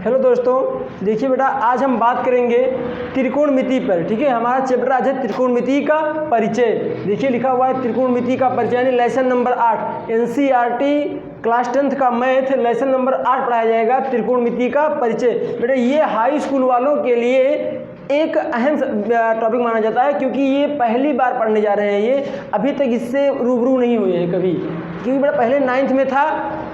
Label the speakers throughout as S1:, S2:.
S1: Hello दोस्तों, देखिए बेटा आज हम बात करेंगे त्रिकोणमिति पर। ठीक है, हमारा चैप्टर आज है त्रिकोणमिति का परिचय। देखिए लिखा हुआ है त्रिकोणमिति का परिचय, यानी lesson number 8 NCERT class 10th का मैथ लेसन नंबर 8 पढ़ाया जाएगा, त्रिकोणमिति का परिचय। बेटा ये हाई स्कूल वालों के लिए एक अहम टॉपिक माना जाता है, क्योंकि ये पहली बार पढ़ने जा रहे हैं। ये अभी तक इससे रूबरू नहीं हुए हैं कभी, क्योंकि बेटा पहले 9th में था,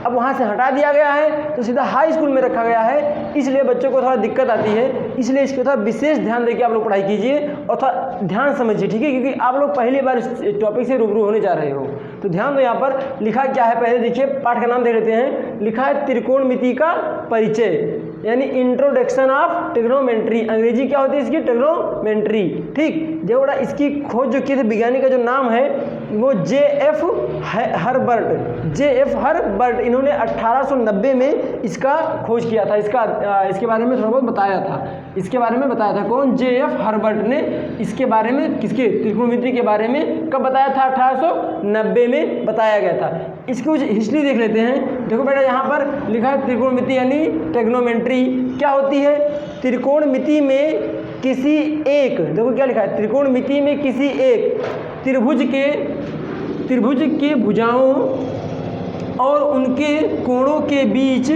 S1: अब वहाँ से हटा दिया गया है तो सीधा हाई स्कूल में रखा गया है, इसलिए बच्चों को थोड़ा दिक्कत आती है। इसलिए इसको थोड़ा विशेष ध्यान देकर आप लोग पढ़ाई कीजिए और थोड़ा ध्यान समझिए। ठीक है, क्योंकि आप लोग पहली बार इस टॉपिक से रूबरू होने जा रहे हो, तो ध्यान दो। यहाँ पर लिखा क्या है, पहले देखिए पाठ का नाम देख लेते हैं। लिखा है त्रिकोणमिति का परिचय, यानी इंट्रोडक्शन ऑफ ट्रिग्नोमेट्री। अंग्रेजी क्या होती है इसकी, ट्रिग्नोमेट्री। ठीक, जो बड़ा इसकी खोज जो की थी वैज्ञानिक का जो नाम है वो जे.एफ. हर्बर्ट। इन्होंने 1890 में इसका खोज किया था। इसके बारे में थोड़ा बहुत बताया था। इसके बारे में बताया था कौन, जे.एफ. हर्बर्ट ने इसके बारे में, किसके, त्रिकोणमिति के बारे में कब बताया था, 1890 में बताया गया था। इसकी कुछ हिस्ट्री देख लेते हैं। देखो बेटा यहाँ पर लिखा है त्रिकोणमिति यानी ट्रिग्नोमेट्री क्या होती है। त्रिकोणमिति में किसी एक, देखो क्या लिखा है, त्रिकोणमिति में किसी एक त्रिभुज के भुजाओं और उनके कोणों के बीच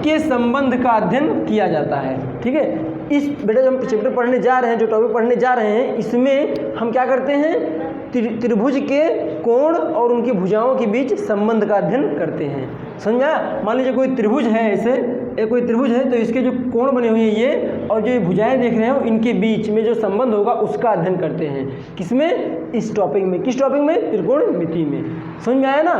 S1: के संबंध का अध्ययन किया जाता है। ठीक है, इस बेटा जो हम चैप्टर पढ़ने जा रहे हैं, जो टॉपिक पढ़ने जा रहे हैं, इसमें हम क्या करते हैं, त्रिभुज के कोण और उनकी भुजाओं के बीच संबंध का अध्ययन करते हैं। समझ में आया। मान लीजिए कोई त्रिभुज है, ऐसे कोई त्रिभुज है, तो इसके जो कोण बने हुए हैं ये और जो भुजाएं देख रहे हो, इनके बीच में जो संबंध होगा उसका अध्ययन करते हैं। किसमें, इस टॉपिक में। किस टॉपिक में, त्रिकोणमिति में। समझ में आया ना।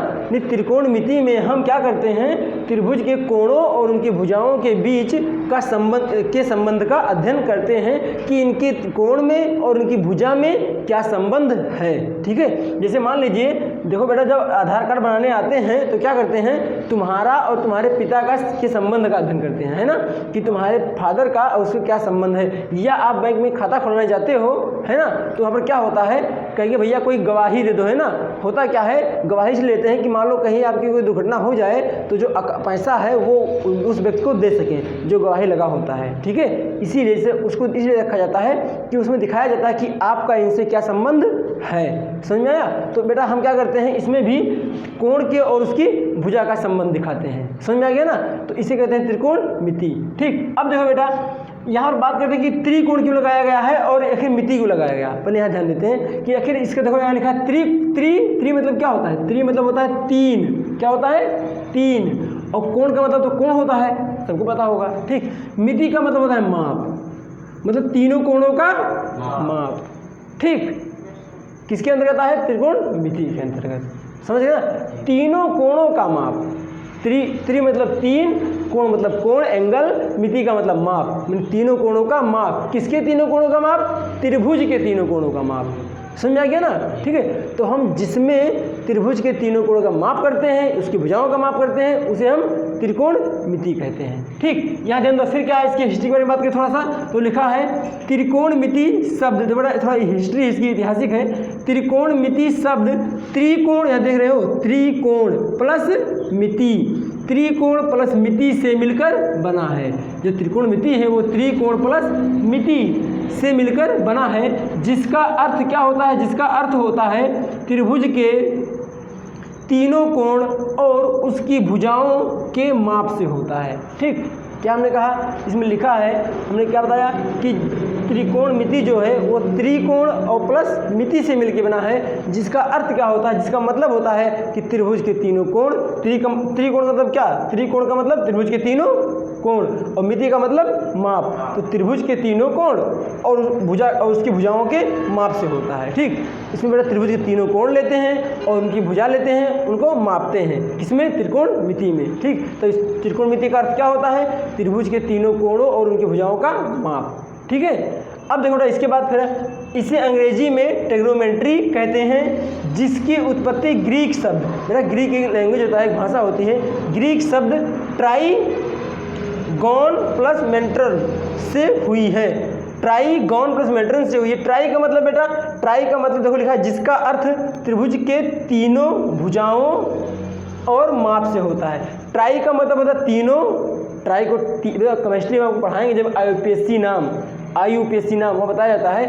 S1: त्रिकोणमिति में हम क्या करते हैं, त्रिभुज के कोणों और उनकी भुजाओं के बीच का संबंध का अध्ययन करते हैं कि इनके कोण में और उनकी भुजा में क्या संबंध है। ठीक है, जैसे मान लीजिए देखो बेटा जब आधार कार्ड बनाने आते हैं तो क्या करते हैं, तुम्हारा और तुम्हारे पिता का के संबंध का अध्ययन करते हैं, है ना, कि तुम्हारे फादर का और उसके क्या संबंध है। या आप बैंक में खाता खोलने जाते हो, है ना, तो वहाँ पर क्या होता है, कहेंगे भैया कोई गवाही दे दो, है ना। होता क्या है, गवाही से लेते हैं कि मान लो कहीं आपकी कोई दुर्घटना हो जाए तो जो पैसा है वो उस व्यक्ति को दे सकें जो गवाही लगा होता है। ठीक है, इसीलिए से उसको इसलिए रखा जाता है कि उसमें दिखाया जाता है कि आपका इनसे क्या संबंध है। समझ में आया। तो बेटा हम क्या करते हैं, इसमें भी कोण के और उसकी भुजा का संबंध दिखाते हैं। समझ में आ गया ना, तो इसे कहते हैं त्रिकोणमिति। ठीक, अब देखो बेटा यहाँ पर बात करते हैं कि त्रिकोण क्यों लगाया गया है और आखिर मिति क्यों लगाया गया। पहले यहाँ ध्यान देते हैं कि आखिर इसका देखो यहाँ लिखा है त्रि मतलब क्या होता है, त्रि मतलब होता है तीन। क्या होता है, तीन। और कोण का मतलब तो कोण होता है, सबको पता होगा। ठीक, मिति का मतलब होता है माप, मतलब तीनों कोणों का माप। ठीक, किसके अंतर्गत है, त्रिकोणमिति के अंतर्गत। समझ गए ना, तीनों कोणों का माप। त्रि मतलब तीन, कोण मतलब कोण, एंगल, मिति का मतलब माप, तीनों कोणों का माप। किसके तीनों कोणों का माप, त्रिभुज के तीनों कोणों का माप। समझ आ गया ना। ठीक है, तो हम जिसमें त्रिभुज के तीनों कोणों का माप करते हैं, उसकी भुजाओं का माप करते हैं, उसे हम त्रिकोणमिति कहते हैं। ठीक, यहाँ ध्यान दो। फिर क्या है, इसकी हिस्ट्री के बारे में बात करें थोड़ा सा, तो लिखा है त्रिकोणमिति शब्द, बड़ा थोड़ा हिस्ट्री इसकी ऐतिहासिक है। त्रिकोणमिति शब्द त्रिकोण, यहाँ देख रहे हो, त्रिकोण प्लस मिति, त्रिकोण प्लस मिति से मिलकर बना है। जो त्रिकोणमिति है वो त्रिकोण प्लस मिति से मिलकर बना है, जिसका अर्थ क्या होता है, जिसका अर्थ होता है त्रिभुज के तीनों कोण और उसकी भुजाओं के माप से होता है। ठीक, क्या हमने कहा, इसमें लिखा है, हमने क्या बताया कि त्रिकोणमिति जो है वो त्रिकोण और प्लस मिति से मिलकर बना है, जिसका अर्थ क्या होता है, जिसका मतलब होता है कि त्रिभुज के तीनों कोण, त्रिकोण का मतलब क्या, त्रिकोण का मतलब त्रिभुज के तीनों कोण और मिति का मतलब माप। तो त्रिभुज के तीनों कोण और भुजा और उसकी भुजाओं के माप से होता है। ठीक, इसमें बेटा त्रिभुज के तीनों कोण लेते हैं और उनकी भुजा लेते हैं, उनको मापते हैं, किसमें, त्रिकोणमिति में। ठीक, तो इस त्रिकोणमिति का अर्थ क्या होता है, त्रिभुज के तीनों कोणों और उनकी भुजाओं का माप। ठीक है, अब देखो बेटा इसके बाद फिर इसे अंग्रेजी में ट्रिग्नोमेट्री कहते हैं, जिसकी उत्पत्ति ग्रीक शब्द, मेरा ग्रीक एक लैंग्वेज होता है, एक भाषा होती है, ग्रीक शब्द ट्राइगोन प्लस मेंटर से हुई है। ट्राइगोन प्लस मेंटर से हुई है। ट्राई का मतलब बेटा, ट्राई का मतलब देखो लिखा है, जिसका अर्थ त्रिभुज के तीनों भुजाओं और माप से होता है। ट्राई का मतलब होता है तीनों, ट्राई को केमिस्ट्री में आपको पढ़ाएंगे जब IUPAC नाम वो बताया जाता है,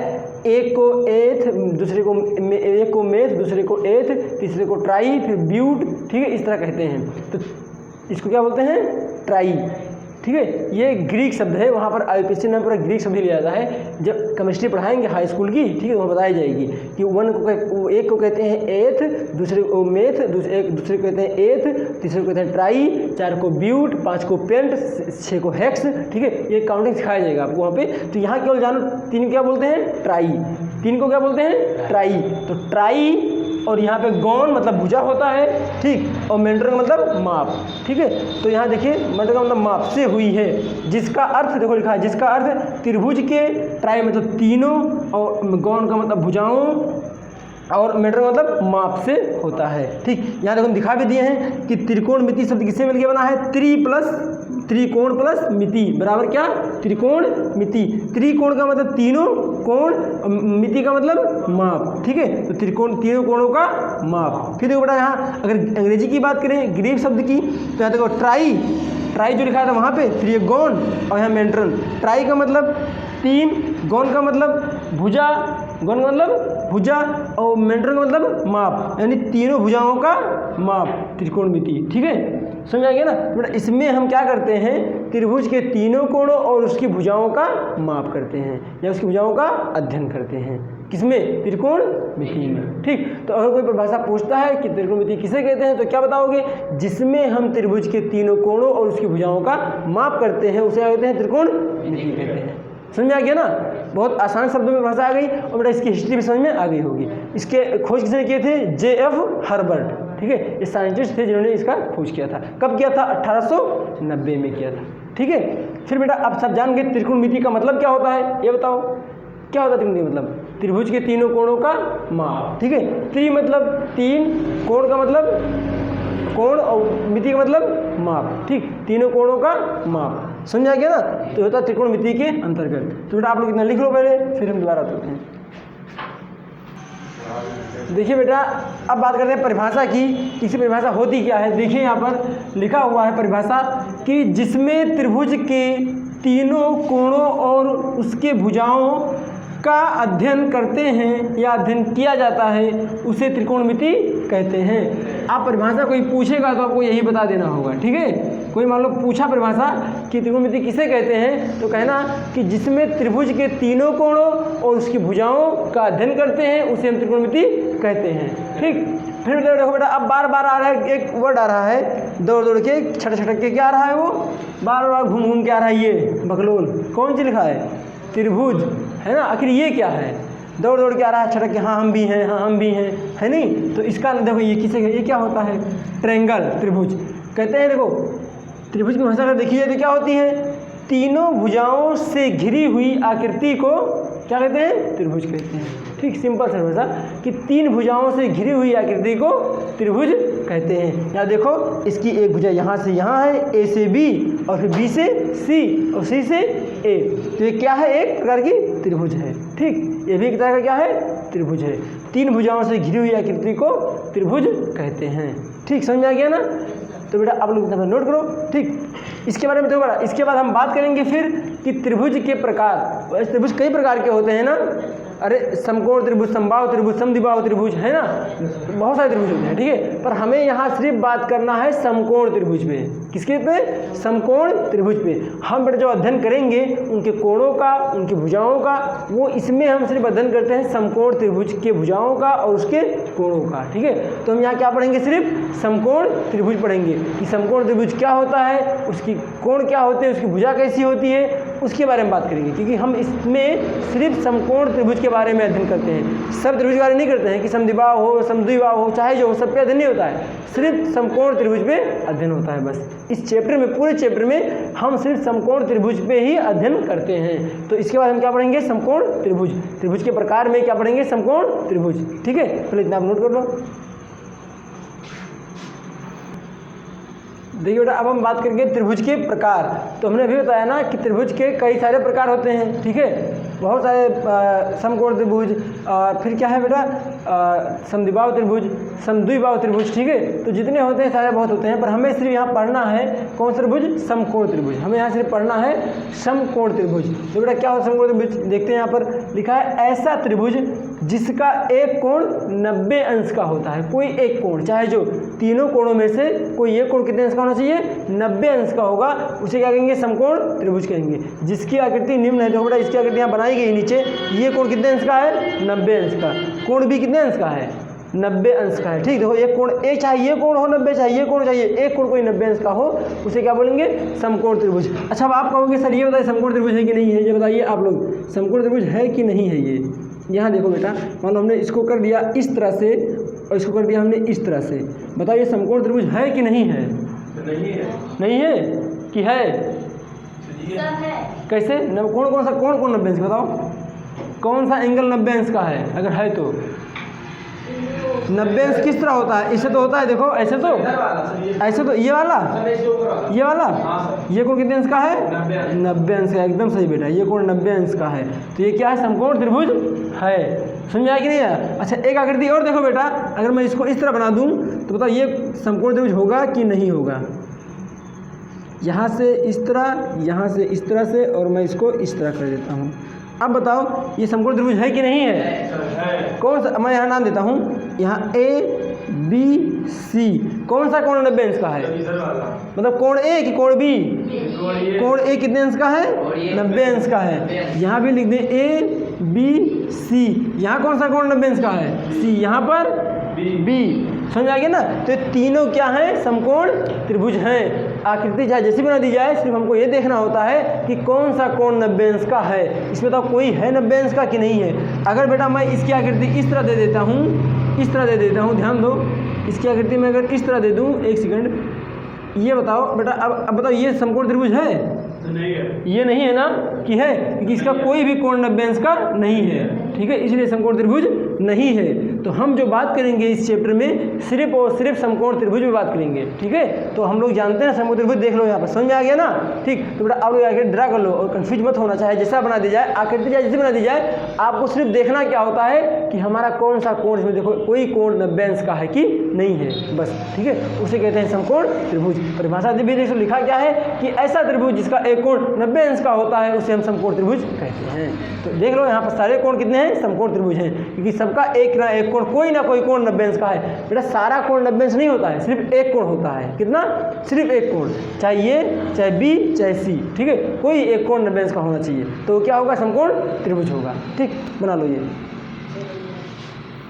S1: एक को एथ, दूसरे को एक को मेथ, दूसरे को एथ, तीसरे को ट्राई, फिर ब्यूट, ठीक है, इस तरह कहते हैं। तो इसको क्या बोलते हैं? ट्राई, ठीक है। ये ग्रीक शब्द है, वहाँ पर IUPAC नाम पूरा ग्रीक शब्द ही लिया जाता है। जब केमिस्ट्री पढ़ाएंगे हाई स्कूल की, ठीक है, वहाँ बताई जाएगी कि एक को कहते हैं एथ, दूसरे को मेथ, दूसरे को कहते हैं एथ, तीसरे को कहते हैं ट्राई, 4 को ब्यूट, 5 को पेंट, 6 को हेक्स, ठीक है। ये काउंटिंग सिखाया जाएगा आपको वहाँ पे। तो यहाँ केवल जानो 3 क्या बोलते हैं? ट्राई। 3 को क्या बोलते हैं? ट्राई। तो ट्राई और यहाँ पे गौन मतलब भुजा होता है, ठीक, और मेंटर का मतलब माप, ठीक है। तो यहाँ देखिए मेंटर का मतलब माप से हुई है, जिसका अर्थ देखो लिखा है, जिसका अर्थ त्रिभुज के, ट्राई मतलब तीनों, और गौन का मतलब भुजाओं, और मेंटर का मतलब माप से होता है, ठीक। यहाँ देखो हम दिखा भी दिए हैं कि त्रिकोणमिति शब्द किससे मिलकर बना है? त्रिकोण प्लस मिति बराबर क्या? त्रिकोणमिति। त्रिकोण का मतलब तीनों कोण, मिति का मतलब माप, ठीक है। तो त्रिकोण तीनों कोणों का माप। फिर देखो बेटा यहाँ अगर अंग्रेजी की बात करें ग्रीक शब्द की, तो यहाँ देखो ट्राई जो लिखा था वहाँ पे, फिर ये गौन और यहाँ मेंट्रन। ट्राई का मतलब 3, गौन का मतलब भुजा, भुजा, और मेंट्रन का मतलब माप, यानी तीनों भुजाओं का माप, त्रिकोणमिति, ठीक है। समझ आ गया ना? बेटा इसमें हम क्या करते हैं? त्रिभुज के तीनों कोणों और उसकी भुजाओं का माप करते हैं, या उसकी भुजाओं का अध्ययन करते हैं। किसमें? त्रिकोणमिति में, ठीक। तो अगर कोई परिभाषा पूछता है कि त्रिकोणमिति किसे कहते हैं, तो क्या बताओगे? जिसमें हम त्रिभुज के तीनों कोणों और उसकी भुजाओं का माप करते हैं, उसे कहते हैं त्रिकोणमिति कहते हैं। समझ आ गया ना? बहुत आसान शब्दों में भाषा आ गई, और बेटा इसकी हिस्ट्री भी समझ में आ गई होगी। इसके खोज किसने किए थे? JF हर्बर्ट, ठीक है। ये साइंटिस्ट थे जिन्होंने इसका खोज किया था। कब किया था? 1890 में किया था, ठीक है। फिर बेटा अब सब जान गए त्रिकोणमिति का मतलब क्या होता है, ये बताओ क्या होता है त्रिकोणमिति मतलब? त्रिभुज के तीनों कोणों का माप, ठीक है। त्रि मतलब 3, कोण का मतलब कोण, और मिति का मतलब माप, ठीक, तीनों कोणों का माप। समझ आ गया ना? तो होता है त्रिकोणमिति के अंतर्गत। तो बेटा आप लोग इतना लिख लो पहले, फिर हम दोबारा आते हैं। देखिए बेटा अब बात करते हैं परिभाषा की, इसकी परिभाषा होती क्या है। देखिए यहाँ पर लिखा हुआ है परिभाषा कि जिसमें त्रिभुज के तीनों कोणों और उसके भुजाओं का अध्ययन करते हैं या अध्ययन किया जाता है, उसे त्रिकोणमिति कहते हैं। आप परिभाषा कोई पूछेगा तो आपको यही बता देना होगा, ठीक है। कोई मान लो पूछा परिभाषा कि त्रिकोणमिति किसे कहते हैं, तो कहना कि जिसमें त्रिभुज के तीनों कोणों और उसकी भुजाओं का अध्ययन करते हैं, उसे हम त्रिकोणमिति कहते हैं, ठीक। फिर देखो बेटा अब बार बार आ रहा है, एक वर्ड आ रहा है दौड़ दौड़ के, छटक के, क्या आ रहा है वो? बार बार घूम घूम के आ रहा है, ये बकलोल। कौन सी लिखा है? त्रिभुज, है ना। आखिर ये क्या है? दौड़ दौड़ के आ रहा है, छटक के, हाँ हम भी हैं, हाँ हम भी हैं, है नहीं। तो इसका देखो ये किसे, ये क्या होता है? ट्रायंगल, त्रिभुज कहते हैं। देखो त्रिभुज की भाषा अगर देखी जाए तो क्या होती है? तीनों भुजाओं से घिरी हुई आकृति को क्या कहते हैं? त्रिभुज कहते हैं, ठीक। सिंपल सा भाषा कि 3 भुजाओं से घिरी हुई आकृति को त्रिभुज कहते हैं। यहाँ देखो इसकी एक भुजा यहाँ से यहाँ है, A से B, और फिर B से C, और C से A। तो ये क्या है? एक प्रकार की त्रिभुज है, ठीक। ये भी एक तरह का क्या है? त्रिभुज है। 3 भुजाओं से घिरी हुई आकृति को त्रिभुज कहते हैं, ठीक। समझ में आ गया ना? तो बेटा आप लोग नोट करो, ठीक। इसके बारे में तो बड़ा, इसके बाद हम बात करेंगे फिर कि त्रिभुज के प्रकार। वैसे त्रिभुज कई प्रकार के होते हैं ना। अरे समकोण त्रिभुज, समबाहु त्रिभुज, समद्विबाहु त्रिभुज, है ना, बहुत सारे त्रिभुज होते हैं, ठीक है। पर हमें यहाँ सिर्फ बात करना है समकोण त्रिभुज पे। किसके पे? समकोण त्रिभुज पे। हम बेटा जो अध्ययन करेंगे उनके कोणों का, उनकी भुजाओं का, वो इसमें हम सिर्फ अध्ययन करते हैं समकोण त्रिभुज के भुजाओं का और उसके कोणों का, ठीक है। तो हम यहाँ क्या पढ़ेंगे? सिर्फ समकोण त्रिभुज पढ़ेंगे कि समकोण त्रिभुज क्या होता है, उसकी कोण क्या होते हैं, उसकी भुजा कैसी होती है, उसके बारे में बात करेंगे। क्योंकि हम इसमें सिर्फ समकोण त्रिभुज के बारे में अध्ययन करते हैं, सब त्रिभुज के बारे में नहीं करते हैं कि समद्विबाहु हो, समद्विबाहु हो, चाहे जो हो, सब पे अध्ययन नहीं होता है। सिर्फ समकोण त्रिभुज पे अध्ययन होता है बस। इस चैप्टर में, पूरे चैप्टर में हम सिर्फ समकोण त्रिभुज पे ही अध्ययन करते हैं। तो इसके बाद हम क्या पढ़ेंगे? समकोण त्रिभुज। त्रिभुज के प्रकार में क्या पढ़ेंगे? समकोण त्रिभुज, ठीक है। पहले इतना आप नोट कर लो। देखिए बेटा अब हम बात करेंगे त्रिभुज के प्रकार। तो हमने अभी बताया ना कि त्रिभुज के कई सारे प्रकार होते हैं, ठीक है। बहुत सारे समकोण त्रिभुज, फिर क्या है बेटा समद्विबाहु त्रिभुज, समद्विबाहु त्रिभुज, ठीक है। तो जितने होते हैं सारे बहुत होते हैं, पर हमें सिर्फ यहाँ पढ़ना है कौन सा त्रिभुज, समकोण त्रिभुज। हमें यहाँ सिर्फ पढ़ना है समकोण त्रिभुज। तो बेटा क्या होता है समकोण त्रिभुज, देखते हैं यहाँ पर लिखा है ऐसा त्रिभुज जिसका एक कोण 90 अंश का होता है। कोई एक कोण, चाहे जो तीनों कोणों में से कोई एक कोण कितने अंश का होना चाहिए, 90 अंश का होगा, उसे क्या कहेंगे, समकोण त्रिभुज कहेंगे। जिसकी आकृति निम्न है, देखो बेटा इसकी आकृति यहाँ बनाई गई नीचे, ये कोण कितने अंश का है, 90 अंश का। कोण भी कितने अंश का है, 90 अंश का है, ठीक। देखो एक कोण, एक चाहे ये कोण हो 90, चाहे ये कोण चाहिए, एक कोण कोई 90 अंश का हो, उसे क्या बोलेंगे, समकोण त्रिभुज। अच्छा अब आप कहोगे सर ये बताइए समकोण त्रिभुज है कि नहीं है, ये बताइए आप लोग, समकोण त्रिभुज है कि नहीं है ये। यहाँ देखो बेटा, मान लो हमने इसको कर दिया इस तरह से और इसको कर दिया हमने इस तरह से, बताओ ये समकोण त्रिभुज है कि नहीं है। नहीं है। नहीं है कि है, कैसे, कौन कौन सा कोण 90 अंश, बताओ कौन सा एंगल 90 अंश का है, अगर है तो 90 अंश किस तरह होता है, इससे तो होता है, देखो ऐसे तो, ऐसे तो ये वाला, ये कोण कितने अंश का है, 90 अंश का, एकदम सही बेटा, ये कोण 90 अंश का है। तो ये क्या है, समकोण त्रिभुज है। समझ आया कि नहीं आया। अच्छा एक आकृति और देखो बेटा, अगर मैं इसको इस तरह बना दूं तो बताओ ये समकोण त्रिभुज होगा कि नहीं होगा। यहाँ से इस तरह, यहाँ से इस तरह से, और मैं इसको इस तरह कर देता हूँ। अब बताओ ये समकोण त्रिभुज है कि नहीं है। कौन सा, मैं यहाँ नाम देता हूँ, यहाँ ए बी सी, कौन सा कोण 90 अंश का है, मतलब कोण ए कि कोण बी, कोण ए कितने अंश का है, 90 अंश का है। यहाँ भी लिख दें ए बी सी, यहाँ कौन सा कोण 90 अंश का है, सी, यहाँ पर बी। समझ आ गया ना। तो ये तीनों क्या हैं, समकोण त्रिभुज हैं। आकृति चाहे जैसी बना दी जाए, सिर्फ हमको ये देखना होता है कि कौन सा कोण 90 अंश का है। इसमें तो कोई है 90 अंश का कि नहीं है। अगर बेटा मैं इसकी आकृति इस तरह दे देता हूँ, इस तरह दे देता हूँ, ध्यान दो, इसकी आकृति में अगर इस तरह दे दूँ, एक सेकंड, ये बताओ बेटा, अब बताओ ये समकोण त्रिभुज है, नहीं है, ये नहीं है ना कि है, क्योंकि इसका कोई भी कोण 90 अंश का नहीं है, ठीक है, इसलिए समकोण त्रिभुज नहीं है। तो हम जो बात करेंगे इस चैप्टर में सिर्फ और सिर्फ समकोण त्रिभुज में बात करेंगे, ठीक है। तो हम लोग जानते हैं समकोण त्रिभुज, देख लो यहाँ पर, समझ में आ गया ना, ठीक। तो बेटा आप लोग आकृति ड्रा कर लो और कंफ्यूज मत होना, चाहे जैसा बना दी जाए, आकृति चाहे जैसे बना दी जाए, आपको सिर्फ देखना क्या होता है कि हमारा कौन सा कोण, इसमें देखो कोई कोण 90 अंश का है कि नहीं है, बस, ठीक है, उसे कहते हैं समकोण त्रिभुज। परिभाषा भी देखो लिखा क्या है कि ऐसा त्रिभुज जिसका एक कोण 90 अंश का होता है उसे हम समकोण त्रिभुज कहते हैं। तो देख लो यहाँ पर सारे कोण कितने हैं, समकोण त्रिभुज हैं, क्योंकि सबका एक ना एक कोण, कोई ना कोई कोण 90 अंश का है। बेटा सारा कोण 90 अंश नहीं होता है, सिर्फ एक कोण होता है, कितना, सिर्फ एक कोण, चाहे ये, चाहे बी, चाहे सी, ठीक है, कोई एक कोण 90 अंश का होना चाहिए, तो क्या होगा, समकोण त्रिभुज होगा, ठीक। बना लो ये।